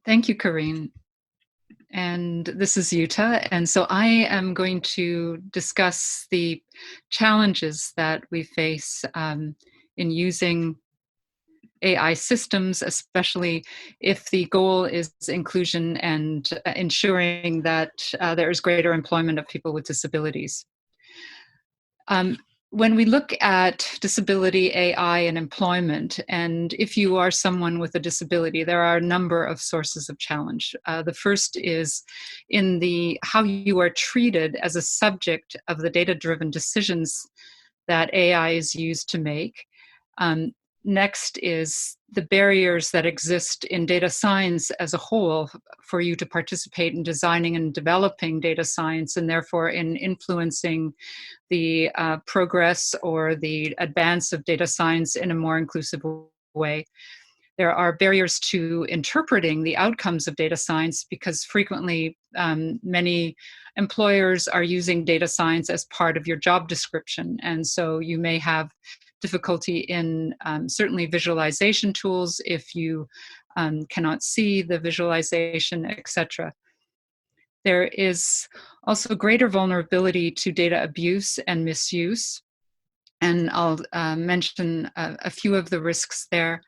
Thank you, Corinne. And this is Jutta. And so I am going to discuss the challenges that we face in using AI systems, especially if the goal is inclusion and ensuring that there is greater employment of people with disabilities. When we look at disability, AI, and employment, and if you are someone with a disability, there are a number of sources of challenge. The first is in the how you are treated as a subject of the data-driven decisions that AI is used to make. Next is the barriers that exist in data science as a whole for you to participate in designing and developing data science, and therefore in influencing the progress or the advance of data science in a more inclusive way. There are barriers to interpreting the outcomes of data science because frequently many employers are using data science as part of your job description. And so you may have difficulty in certainly visualization tools if you cannot see the visualization, etc. There is also greater vulnerability to data abuse and misuse. And I'll mention a few of the risks there.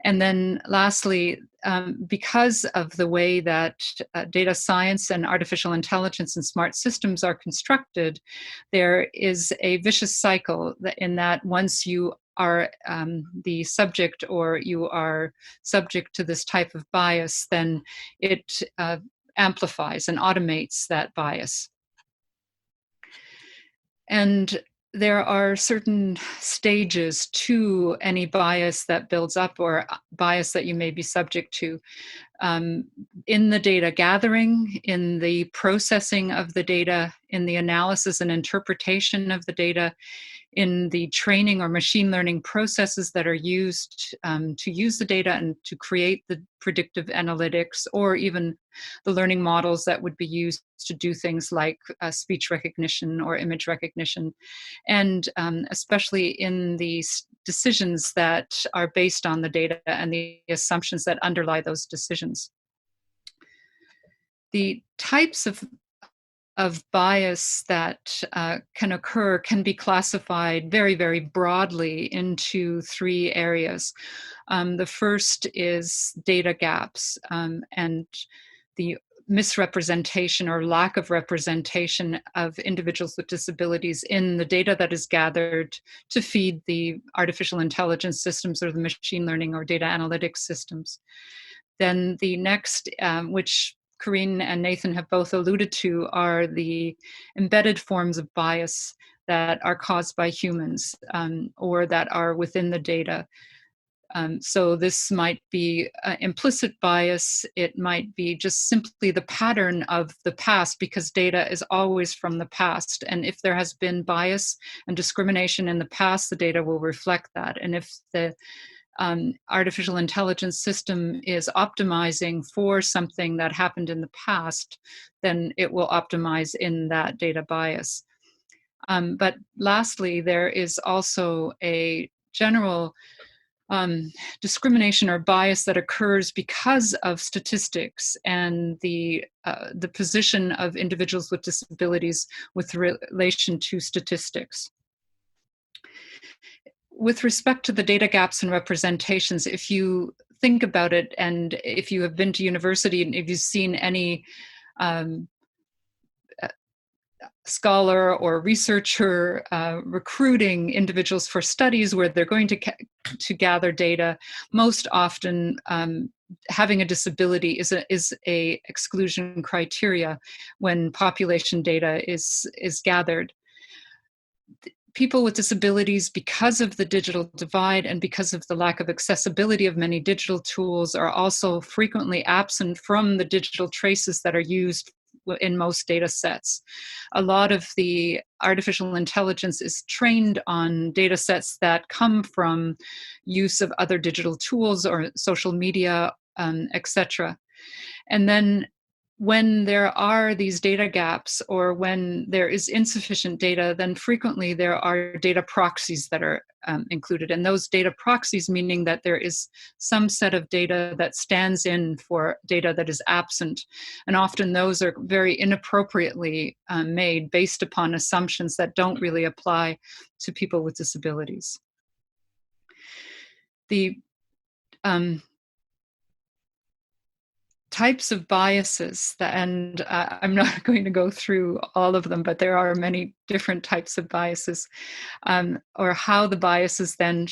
And then lastly, because of the way that data science and artificial intelligence and smart systems are constructed, there is a vicious cycle in that once you are the subject or you are subject to this type of bias, then it amplifies and automates that bias. And there are certain stages to any bias that builds up or bias that you may be subject to. In the data gathering, in the processing of the data, in the analysis and interpretation of the data, in the training or machine learning processes that are used to use the data and to create the predictive analytics, or even the learning models that would be used to do things like speech recognition or image recognition, and especially in the decisions that are based on the data and the assumptions that underlie those decisions. The types of bias that can occur can be classified very, very broadly into three areas. The first is data gaps and the misrepresentation or lack of representation of individuals with disabilities in the data that is gathered to feed the artificial intelligence systems or the machine learning or data analytics systems. Then the next, which Corinne and Nathan have both alluded to, are the embedded forms of bias that are caused by humans or that are within the data. So this might be implicit bias. It might be just simply the pattern of the past, because data is always from the past. And if there has been bias and discrimination in the past, the data will reflect that. And if the artificial intelligence system is optimizing for something that happened in the past, then it will optimize in that data bias. But lastly, there is also a general discrimination or bias that occurs because of statistics and the position of individuals with disabilities with relation to statistics. With respect to the data gaps and representations, if you think about it, and if you have been to university and if you've seen any scholar or researcher recruiting individuals for studies where they're going to gather data, most often having a disability is a exclusion criteria when population data is gathered. People with disabilities, because of the digital divide and because of the lack of accessibility of many digital tools, are also frequently absent from the digital traces that are used in most data sets. A lot of the artificial intelligence is trained on data sets that come from use of other digital tools or social media, etc. And then when there are these data gaps or when there is insufficient data, then frequently there are data proxies that are included. And those data proxies meaning that there is some set of data that stands in for data that is absent. And often those are very inappropriately made based upon assumptions that don't really apply to people with disabilities. The types of biases, and I'm not going to go through all of them, but there are many different types of biases, or how the biases then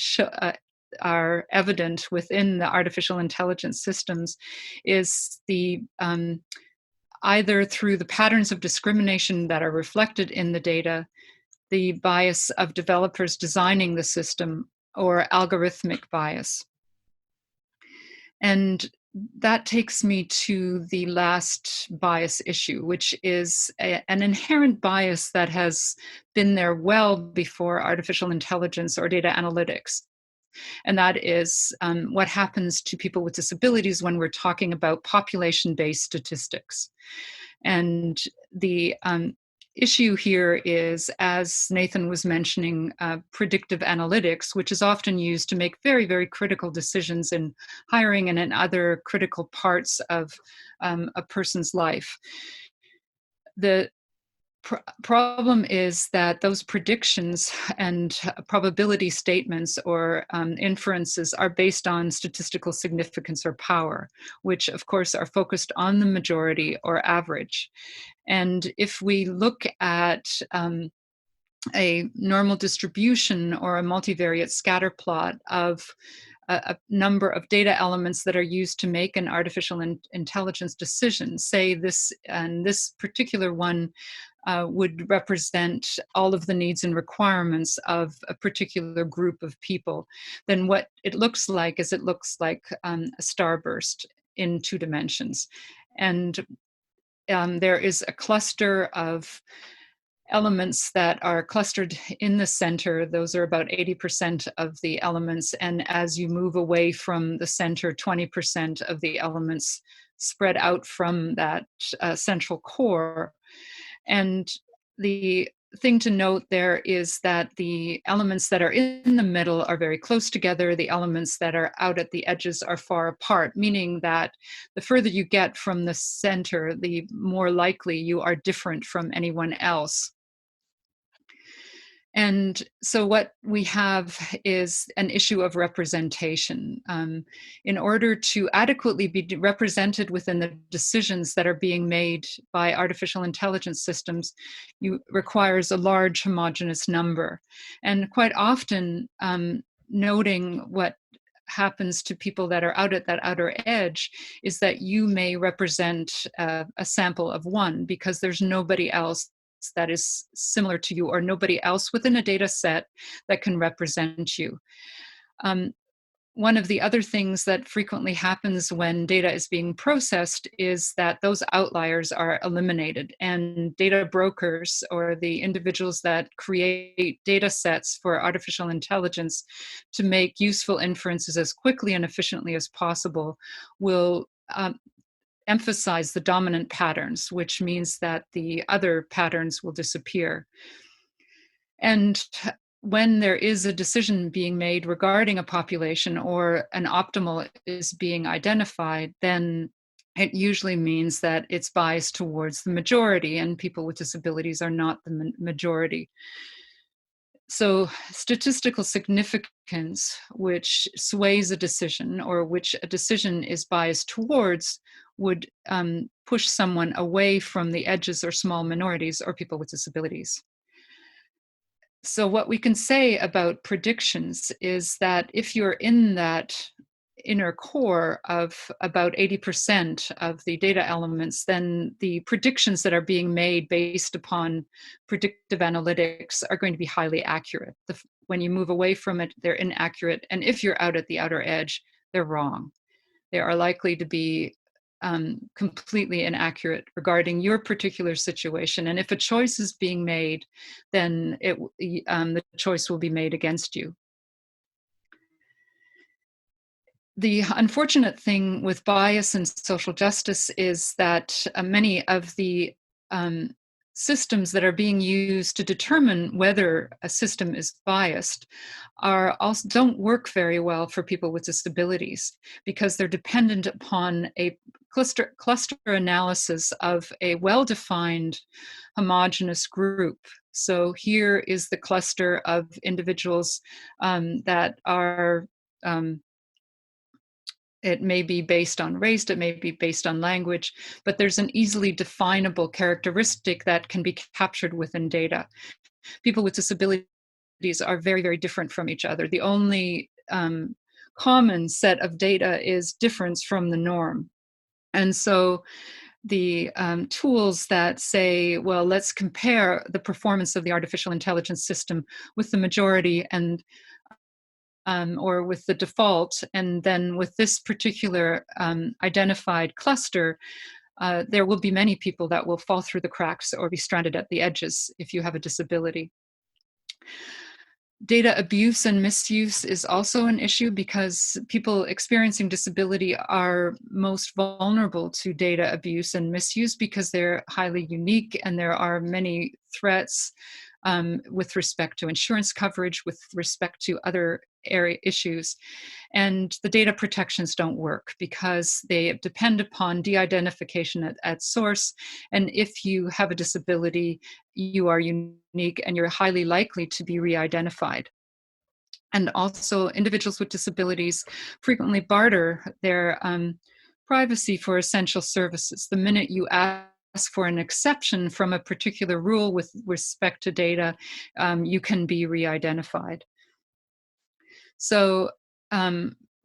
are evident within the artificial intelligence systems is the either through the patterns of discrimination that are reflected in the data, the bias of developers designing the system, or algorithmic bias. And that takes me to the last bias issue, which is an inherent bias that has been there well before artificial intelligence or data analytics. And that is what happens to people with disabilities when we're talking about population-based statistics. And the issue here is, as Nathan was mentioning, predictive analytics, which is often used to make very, very critical decisions in hiring and in other critical parts of a person's life. The problem is that those predictions and probability statements or inferences are based on statistical significance or power, which of course are focused on the majority or average. And if we look at a normal distribution or a multivariate scatter plot of a number of data elements that are used to make an artificial intelligence decision, say this, and this particular one would represent all of the needs and requirements of a particular group of people, then what it looks like is it looks like a starburst in 2 dimensions. And there is a cluster of elements that are clustered in the center. Those are about 80% of the elements. And as you move away from the center, 20% of the elements spread out from that central core. And the thing to note there is that the elements that are in the middle are very close together. The elements that are out at the edges are far apart, meaning that the further you get from the center, the more likely you are different from anyone else. And so what we have is an issue of representation. In order to adequately be represented within the decisions that are being made by artificial intelligence systems, requires a large homogeneous number. And quite often, noting what happens to people that are out at that outer edge is that you may represent a sample of one because there's nobody else that is similar to you or nobody else within a data set that can represent you. One of the other things that frequently happens when data is being processed is that those outliers are eliminated, and data brokers or the individuals that create data sets for artificial intelligence to make useful inferences as quickly and efficiently as possible will emphasize the dominant patterns, which means that the other patterns will disappear. And when there is a decision being made regarding a population or an optimal is being identified, then it usually means that it's biased towards the majority, and people with disabilities are not the majority. So statistical significance, which sways a decision or which a decision is biased towards, would push someone away from the edges or small minorities or people with disabilities. So what we can say about predictions is that if you're in that inner core of about 80% of the data elements, then the predictions that are being made based upon predictive analytics are going to be highly accurate. When you move away from it, they're inaccurate. And if you're out at the outer edge, they're wrong. They are likely to be completely inaccurate regarding your particular situation. And if a choice is being made, then the choice will be made against you. The unfortunate thing with bias and social justice is that many of the um, systems that are being used to determine whether a system is biased are also don't work very well for people with disabilities, because they're dependent upon a cluster analysis of a well-defined homogeneous group. So here is the cluster of individuals that are it may be based on race, it may be based on language, but there's an easily definable characteristic that can be captured within data. People with disabilities are very, very different from each other. The only common set of data is difference from the norm. And so the tools that say, well, let's compare the performance of the artificial intelligence system with the majority and or with the default, and then with this particular identified cluster, there will be many people that will fall through the cracks or be stranded at the edges if you have a disability. Data abuse and misuse is also an issue, because people experiencing disability are most vulnerable to data abuse and misuse because they're highly unique, and there are many threats with respect to insurance coverage, with respect to other area issues. And the data protections don't work because they depend upon de-identification at source. And if you have a disability, you are unique and you're highly likely to be re-identified. And also, individuals with disabilities frequently barter their privacy for essential services. The minute you ask for an exception from a particular rule with respect to data, you can be re-identified. So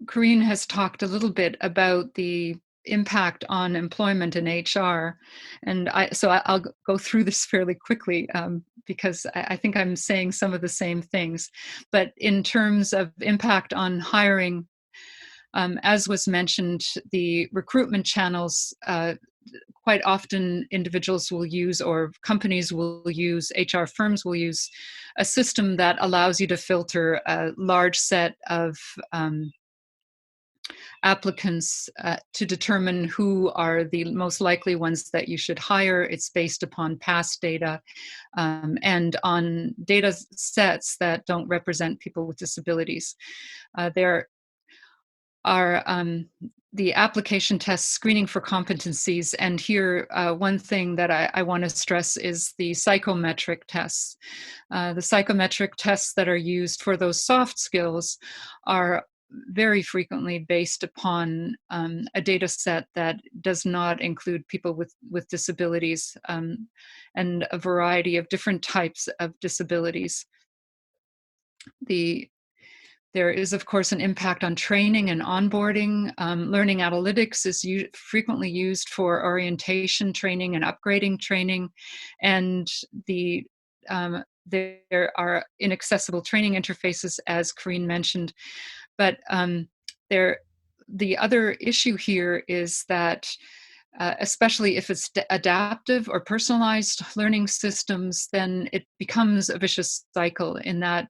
Corinne has talked a little bit about the impact on employment and HR, and I'll go through this fairly quickly because I think I'm saying some of the same things. But in terms of impact on hiring, as was mentioned, the recruitment channels, quite often individuals will use, or companies will use, HR firms will use a system that allows you to filter a large set of applicants to determine who are the most likely ones that you should hire. It's based upon past data and on data sets that don't represent people with disabilities. There are the application tests screening for competencies. And here, one thing that I want to stress is the psychometric tests. The psychometric tests that are used for those soft skills are very frequently based upon a data set that does not include people with disabilities and a variety of different types of disabilities. There is, of course, an impact on training and onboarding. Learning analytics is frequently used for orientation training and upgrading training. And there are inaccessible training interfaces, as Corinne mentioned. But the other issue here is that especially if it's adaptive or personalized learning systems, then it becomes a vicious cycle in that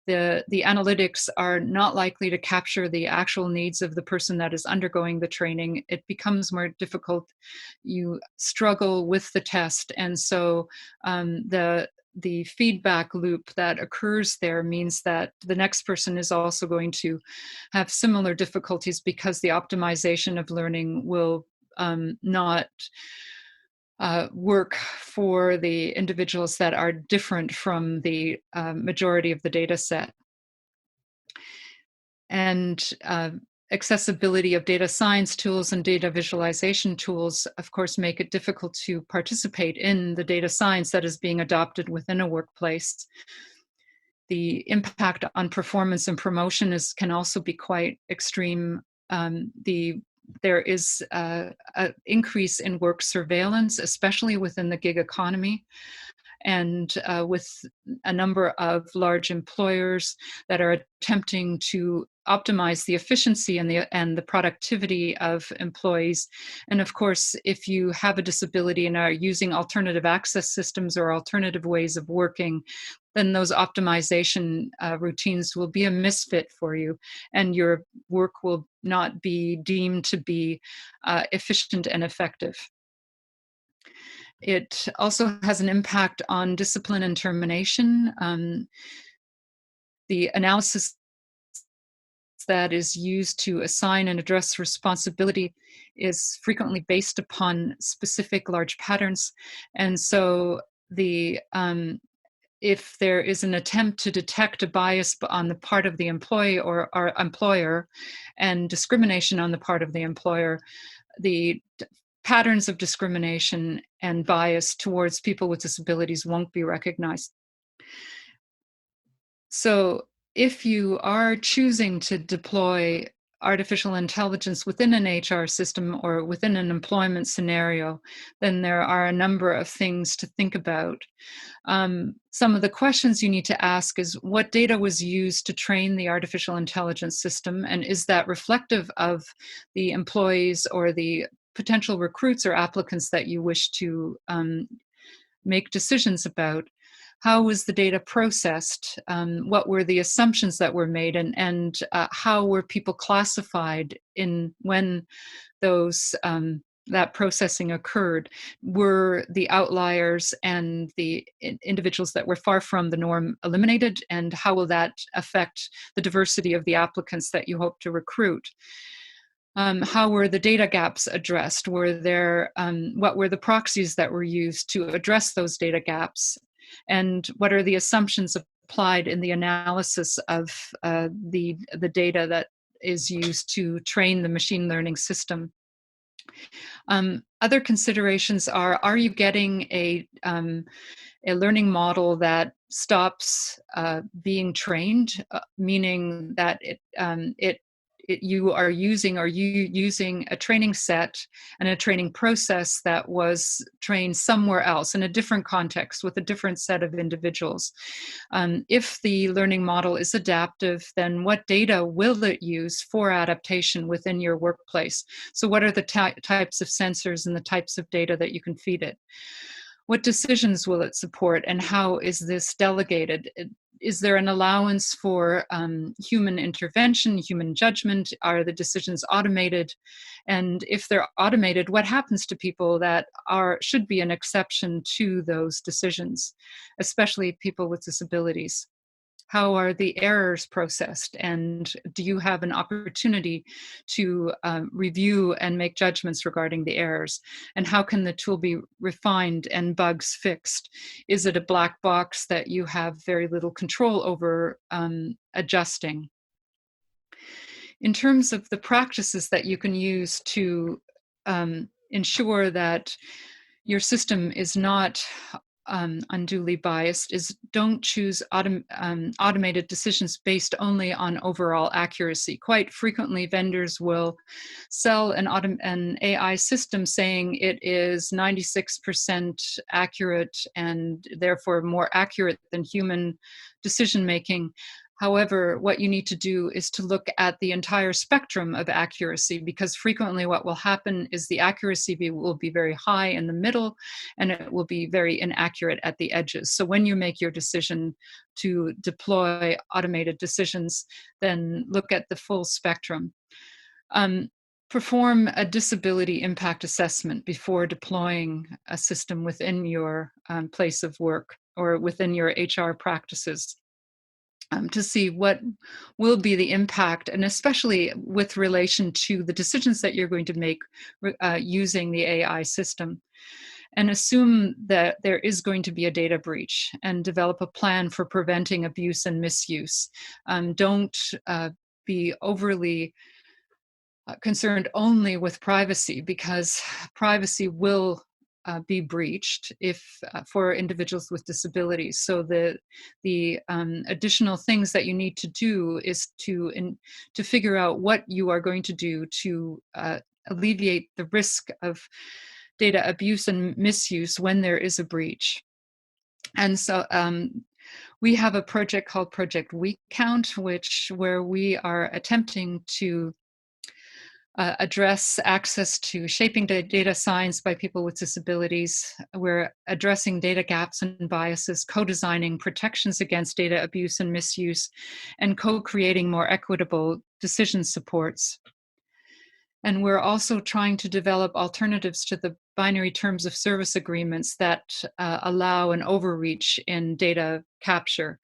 the analytics are not likely to capture the actual needs of the person that is undergoing the training. It becomes more difficult. You struggle with the test. And so the feedback loop that occurs there means that the next person is also going to have similar difficulties, because the optimization of learning will not work for the individuals that are different from the majority of the data set. And accessibility of data science tools and data visualization tools, of course, make it difficult to participate in the data science that is being adopted within a workplace. The impact on performance and promotion can also be quite extreme. There is an increase in work surveillance, especially within the gig economy. and with a number of large employers that are attempting to optimize the efficiency and the productivity of employees. And of course, if you have a disability and are using alternative access systems or alternative ways of working, then those optimization routines will be a misfit for you, and your work will not be deemed to be efficient and effective. It also has an impact on discipline and termination. The analysis that is used to assign and address responsibility is frequently based upon specific large patterns. And so if there is an attempt to detect a bias on the part of the employee or our employer and discrimination on the part of the employer, the patterns of discrimination and bias towards people with disabilities won't be recognized. So if you are choosing to deploy artificial intelligence within an HR system or within an employment scenario, then there are a number of things to think about. Some of the questions you need to ask is, what data was used to train the artificial intelligence system, and is that reflective of the employees or the potential recruits or applicants that you wish to make decisions about? How was the data processed? What were the assumptions that were made, and how were people classified in when those that processing occurred? Were the outliers and the individuals that were far from the norm eliminated, and how will that affect the diversity of the applicants that you hope to recruit? How were the data gaps addressed? What were the proxies that were used to address those data gaps? And what are the assumptions applied in the analysis of the data that is used to train the machine learning system? Other considerations are you getting a learning model that stops being trained, meaning that you are using a training set and a training process that was trained somewhere else in a different context with a different set of individuals. If the learning model is adaptive, then what data will it use for adaptation within your workplace? So what are the types of sensors and the types of data that you can feed it? What decisions will it support, and how is this delegated? Is there an allowance for human intervention, human judgment? Are the decisions automated? And if they're automated, what happens to people that should be an exception to those decisions, especially people with disabilities? How are the errors processed? And do you have an opportunity to review and make judgments regarding the errors? And how can the tool be refined and bugs fixed? Is it a black box that you have very little control over adjusting? In terms of the practices that you can use to ensure that your system is not unduly biased, is don't choose automated decisions based only on overall accuracy. Quite frequently, vendors will sell an AI system saying it is 96% accurate and therefore more accurate than human decision making. However, what you need to do is to look at the entire spectrum of accuracy, because frequently what will happen is the accuracy will be very high in the middle and it will be very inaccurate at the edges. So when you make your decision to deploy automated decisions, then look at the full spectrum. Perform a disability impact assessment before deploying a system within your place of work or within your HR practices. To see what will be the impact, and especially with relation to the decisions that you're going to make using the AI system. And assume that there is going to be a data breach and develop a plan for preventing abuse and misuse. Don't be overly concerned only with privacy, because privacy will be breached for individuals with disabilities. So the additional things that you need to do is to figure out what you are going to do to alleviate the risk of data abuse and misuse when there is a breach. And so we have a project called Project We Count, where we are attempting to address access to shaping data science by people with disabilities. We're addressing data gaps and biases, co-designing protections against data abuse and misuse, and co-creating more equitable decision supports. And we're also trying to develop alternatives to the binary terms of service agreements that allow an overreach in data capture,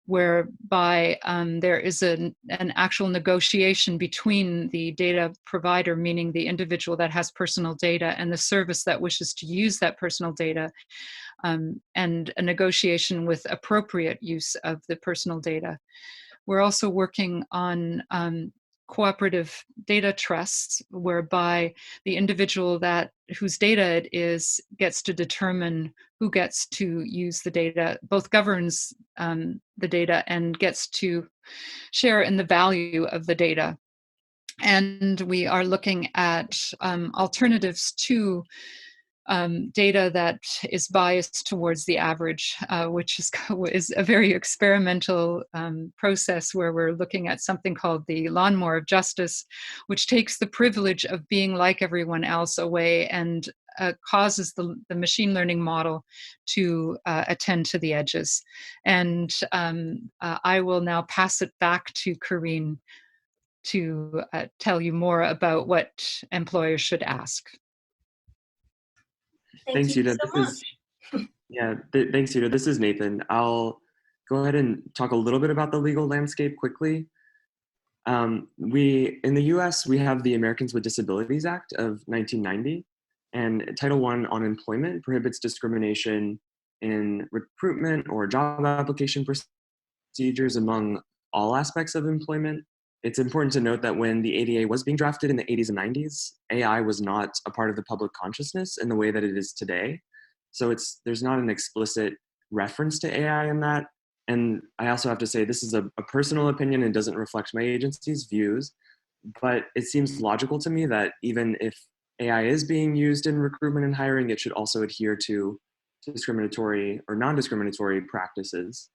whereby there is an actual negotiation between the data provider, meaning the individual that has personal data, and the service that wishes to use that personal data, and a negotiation with appropriate use of the personal data. We're also working on cooperative data trusts, whereby the individual whose data it is gets to determine who gets to use the data, both governs the data and gets to share in the value of the data. And we are looking at alternatives to data that is biased towards the average, which is a very experimental process, where we're looking at something called the lawnmower of justice, which takes the privilege of being like everyone else away and causes the machine learning model to attend to the edges. And I will now pass it back to Corinne to tell you more about what employers should ask. Thanks, Jutta. Thanks, Jutta. This is Nathan. I'll go ahead and talk a little bit about the legal landscape quickly. In the US, we have the Americans with Disabilities Act of 1990, and Title I on employment prohibits discrimination in recruitment or job application procedures among all aspects of employment. It's important to note that when the ADA was being drafted in the 80s and 90s, AI was not a part of the public consciousness in the way that it is today. So there's not an explicit reference to AI in that. And I also have to say, this is a personal opinion and doesn't reflect my agency's views, but it seems logical to me that even if AI is being used in recruitment and hiring, it should also adhere to discriminatory or non-discriminatory practices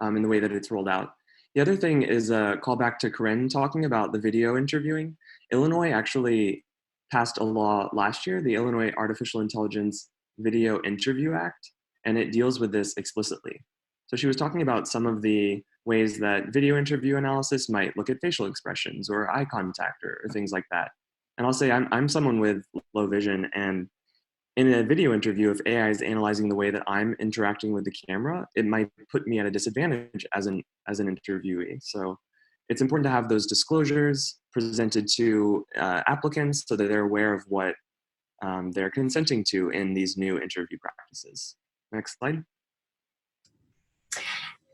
in the way that it's rolled out. The other thing is a callback to Corinne talking about the video interviewing. Illinois actually passed a law last year, the Illinois Artificial Intelligence Video Interview Act, and it deals with this explicitly. So she was talking about some of the ways that video interview analysis might look at facial expressions or eye contact or things like that. And I'll say I'm someone with low vision, and in a video interview, if AI is analyzing the way that I'm interacting with the camera, it might put me at a disadvantage as an interviewee. So it's important to have those disclosures presented to applicants so that they're aware of what they're consenting to in these new interview practices. Next slide.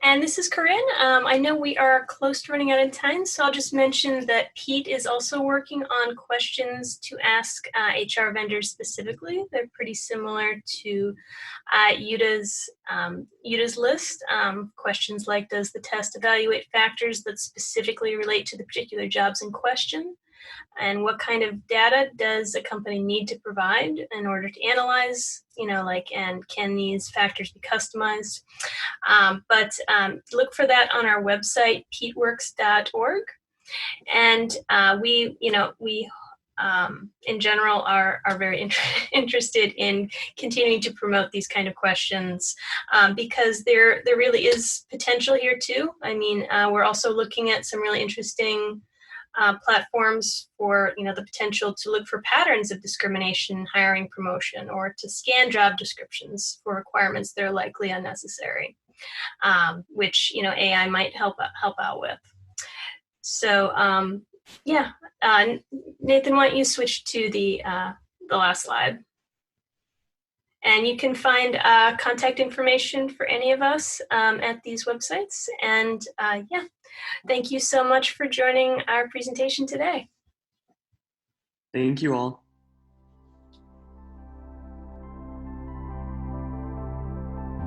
And this is Corinne. I know we are close to running out of time, so I'll just mention that Pete is also working on questions to ask HR vendors specifically. They're pretty similar to Jutta's list. Questions like, does the test evaluate factors that specifically relate to the particular jobs in question? And what kind of data does a company need to provide in order to analyze, and can these factors be customized? But look for that on our website, peteworks.org. And we in general are very interested in continuing to promote these kind of questions because there really is potential here too. I mean, we're also looking at some really interesting platforms for the potential to look for patterns of discrimination in hiring, promotion, or to scan job descriptions for requirements that are likely unnecessary, which AI might help out with. So Nathan, why don't you switch to the last slide? And you can find contact information for any of us at these websites. And thank you so much for joining our presentation today. Thank you all.